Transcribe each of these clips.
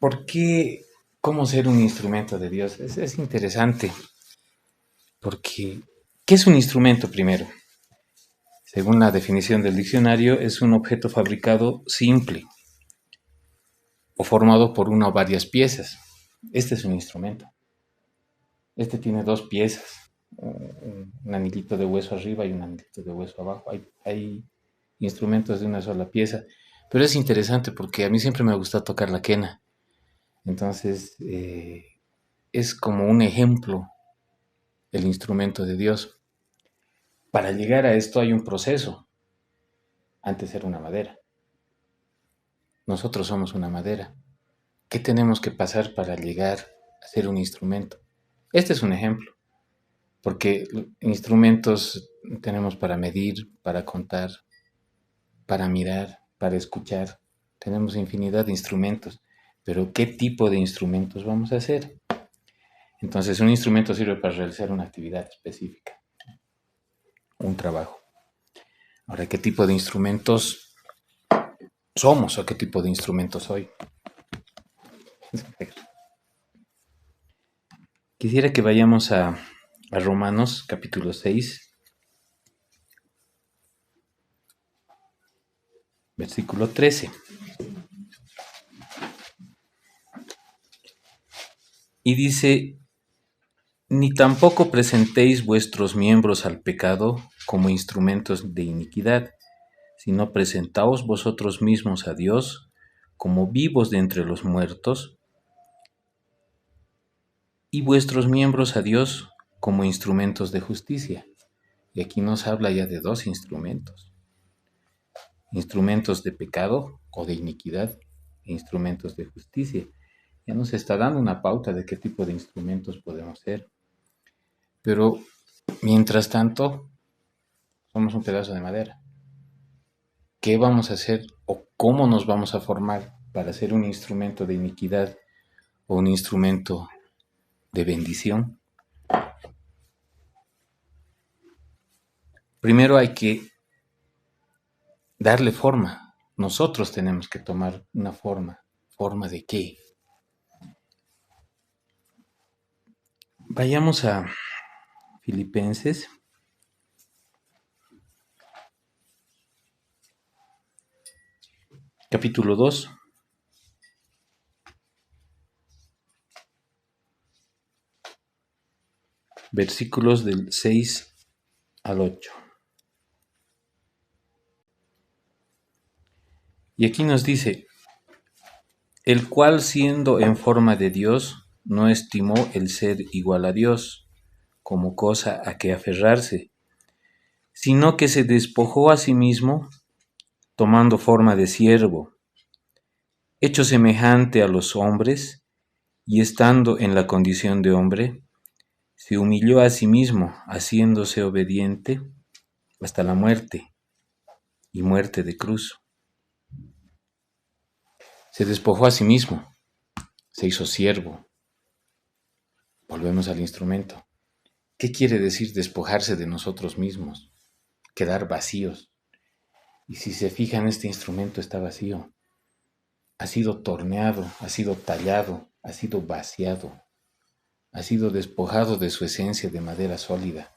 ¿Por qué? ¿Cómo ser un instrumento de Dios? Es interesante, porque ¿qué es un instrumento primero? Según la definición del diccionario, es un objeto fabricado simple o formado por una o varias piezas. Este es un instrumento. Este tiene dos piezas, un anillito de hueso arriba y un anillito de hueso abajo. Hay instrumentos de una sola pieza, pero es interesante porque a mí siempre me gusta tocar la quena. Entonces, es como un ejemplo el instrumento de Dios. Para llegar a esto hay un proceso. Antes era una madera. Nosotros somos una madera. ¿Qué tenemos que pasar para llegar a ser un instrumento? Este es un ejemplo, porque instrumentos tenemos para medir, para contar, para mirar, para escuchar. Tenemos infinidad de instrumentos, pero ¿qué tipo de instrumentos vamos a hacer? Entonces, un instrumento sirve para realizar una actividad específica, un trabajo. Ahora, ¿qué tipo de instrumentos somos o qué tipo de instrumentos soy? Quisiera que vayamos a Romanos capítulo 6, versículo 13. Y dice, ni tampoco presentéis vuestros miembros al pecado como instrumentos de iniquidad, sino presentaos vosotros mismos a Dios como vivos de entre los muertos, y vuestros miembros a Dios como instrumentos de justicia. Y aquí nos habla ya de dos instrumentos. Instrumentos de pecado o de iniquidad e instrumentos de justicia. Ya nos está dando una pauta de qué tipo de instrumentos podemos ser. Pero, mientras tanto, somos un pedazo de madera. ¿Qué vamos a hacer o cómo nos vamos a formar para ser un instrumento de iniquidad o un instrumento de bendición? Primero hay que darle forma. Nosotros tenemos que tomar una forma. ¿Forma de qué? Vayamos a Filipenses, capítulo 2, versículos del 6 al 8. Y aquí nos dice, el cual siendo en forma de Dios, no estimó el ser igual a Dios como cosa a que aferrarse, sino que se despojó a sí mismo, tomando forma de siervo, hecho semejante a los hombres, y estando en la condición de hombre, se humilló a sí mismo, haciéndose obediente hasta la muerte, y muerte de cruz. Se despojó a sí mismo, se hizo siervo. Volvemos al instrumento. ¿Qué quiere decir despojarse de nosotros mismos? Quedar vacíos. Y si se fijan, este instrumento está vacío. Ha sido torneado, ha sido tallado, ha sido vaciado, ha sido despojado de su esencia de madera sólida.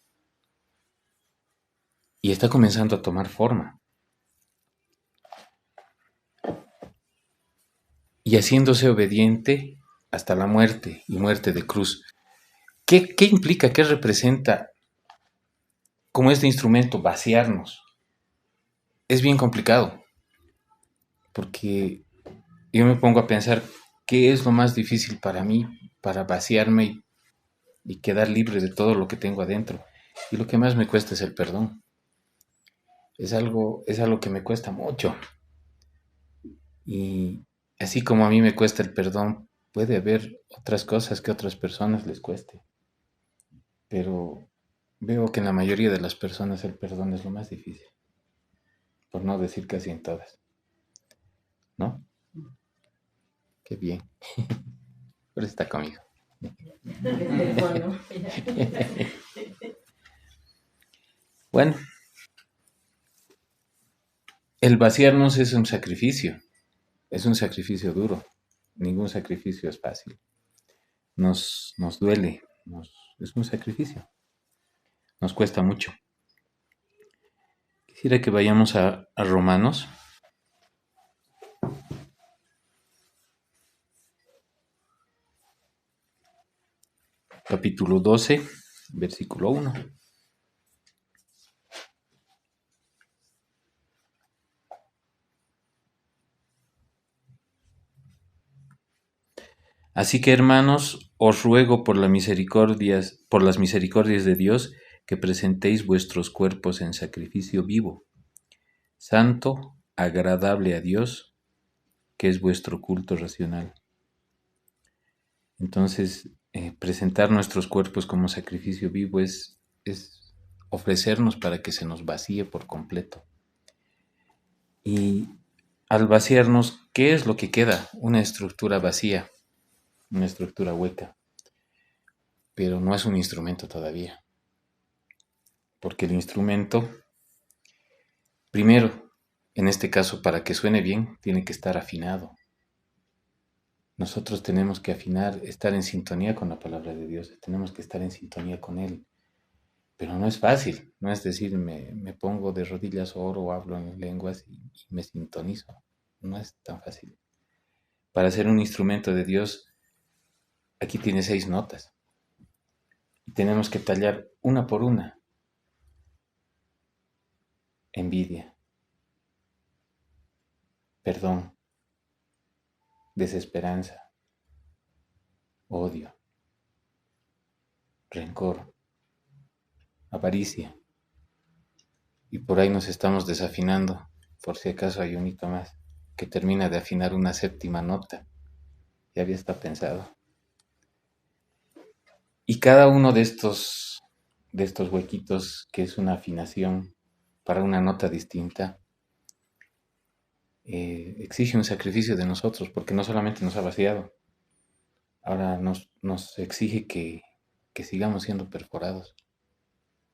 Y está comenzando a tomar forma. Y haciéndose obediente hasta la muerte y muerte de cruz. ¿Qué implica, qué representa como este instrumento vaciarnos? Es bien complicado, porque yo me pongo a pensar qué es lo más difícil para mí, para vaciarme y quedar libre de todo lo que tengo adentro. Y lo que más me cuesta es el perdón. Es algo que me cuesta mucho. Y así como a mí me cuesta el perdón, puede haber otras cosas que a otras personas les cueste. Pero veo que en la mayoría de las personas el perdón es lo más difícil. Por no decir casi en todas. ¿No? Qué bien. Pero está conmigo. Bueno, el vaciarnos es un sacrificio duro. ningún sacrificio es fácil. Nos duele, es un sacrificio, nos cuesta mucho. Quisiera que vayamos a Romanos, capítulo 12, versículo 1. Así que, hermanos, os ruego por las misericordias de Dios, que presentéis vuestros cuerpos en sacrificio vivo, santo, agradable a Dios, que es vuestro culto racional. Entonces, presentar nuestros cuerpos como sacrificio vivo es ofrecernos para que se nos vacíe por completo. Y al vaciarnos, ¿qué es lo que queda? Una estructura vacía, una estructura hueca, pero no es un instrumento todavía. Porque el instrumento, primero, en este caso, para que suene bien, tiene que estar afinado. Nosotros tenemos que afinar, estar en sintonía con la palabra de Dios, tenemos que estar en sintonía con Él. Pero no es fácil, no es decir, me pongo de rodillas, oro, hablo en lenguas y me sintonizo. No es tan fácil. Para ser un instrumento de Dios, aquí tiene 6 notas. Y tenemos que tallar una por una. Envidia, perdón, desesperanza, odio, rencor, avaricia. Y por ahí nos estamos desafinando, por si acaso hay un hito más, que termina de afinar una 7ª nota. Ya había estado pensado. Y cada uno de estos huequitos, que es una afinación para una nota distinta, exige un sacrificio de nosotros, porque no solamente nos ha vaciado, ahora nos exige que sigamos siendo perforados.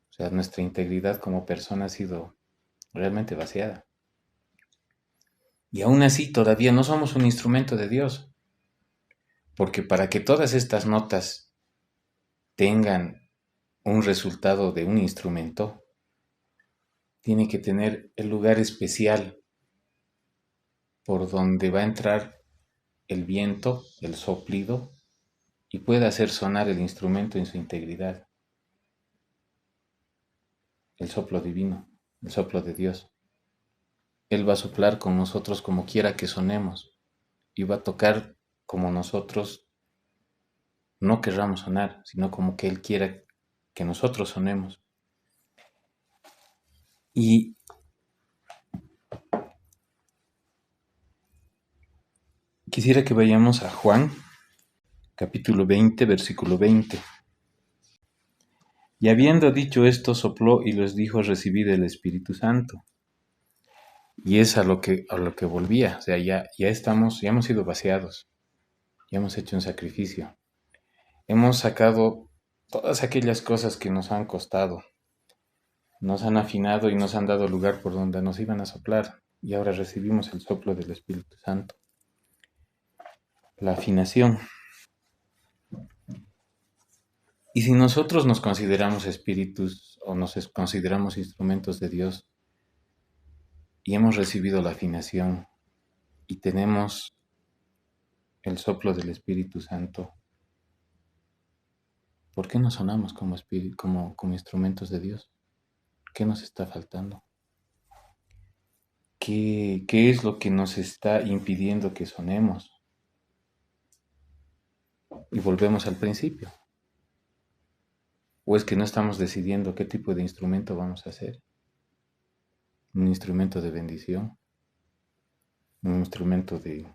O sea, nuestra integridad como persona ha sido realmente vaciada. Y aún así todavía no somos un instrumento de Dios, porque para que todas estas notas tengan un resultado de un instrumento, tiene que tener el lugar especial por donde va a entrar el viento, el soplido, y pueda hacer sonar el instrumento en su integridad. El soplo divino, el soplo de Dios. Él va a soplar con nosotros como quiera que sonemos, y va a tocar como nosotros no querramos sonar, sino como que Él quiera que nosotros sonemos. Y quisiera que vayamos a Juan, capítulo 20, versículo 20. Y habiendo dicho esto, sopló y les dijo: recibid el Espíritu Santo. Y es a lo que volvía. O sea, ya hemos sido vaciados. Ya hemos hecho un sacrificio. Hemos sacado todas aquellas cosas que nos han costado. Nos han afinado y nos han dado lugar por donde nos iban a soplar. Y ahora recibimos el soplo del Espíritu Santo. La afinación. Y si nosotros nos consideramos espíritus o nos consideramos instrumentos de Dios y hemos recibido la afinación y tenemos el soplo del Espíritu Santo, ¿por qué no sonamos como instrumentos de Dios? ¿Qué nos está faltando? ¿Qué es lo que nos está impidiendo que sonemos? Y volvemos al principio. ¿O es que no estamos decidiendo qué tipo de instrumento vamos a hacer? ¿Un instrumento de bendición? ¿Un instrumento de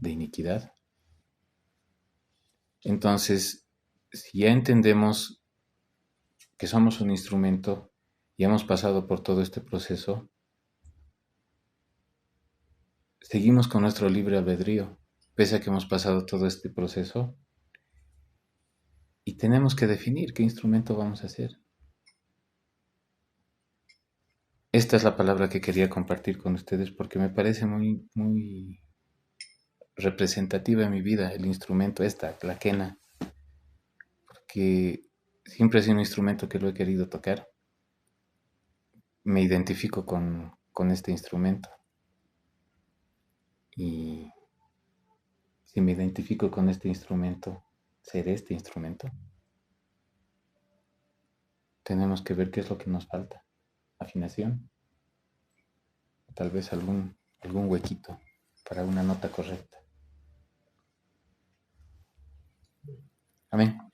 iniquidad? Entonces, si ya entendemos que somos un instrumento y hemos pasado por todo este proceso, seguimos con nuestro libre albedrío, pese a que hemos pasado todo este proceso, y tenemos que definir qué instrumento vamos a hacer. Esta es la palabra que quería compartir con ustedes porque me parece muy, muy, representativa en mi vida, el instrumento, la quena, porque siempre ha sido un instrumento que lo he querido tocar. Me identifico con este instrumento. Y si me identifico con este instrumento, seré este instrumento. Tenemos que ver qué es lo que nos falta. Afinación, tal vez algún huequito para una nota correcta. Amén.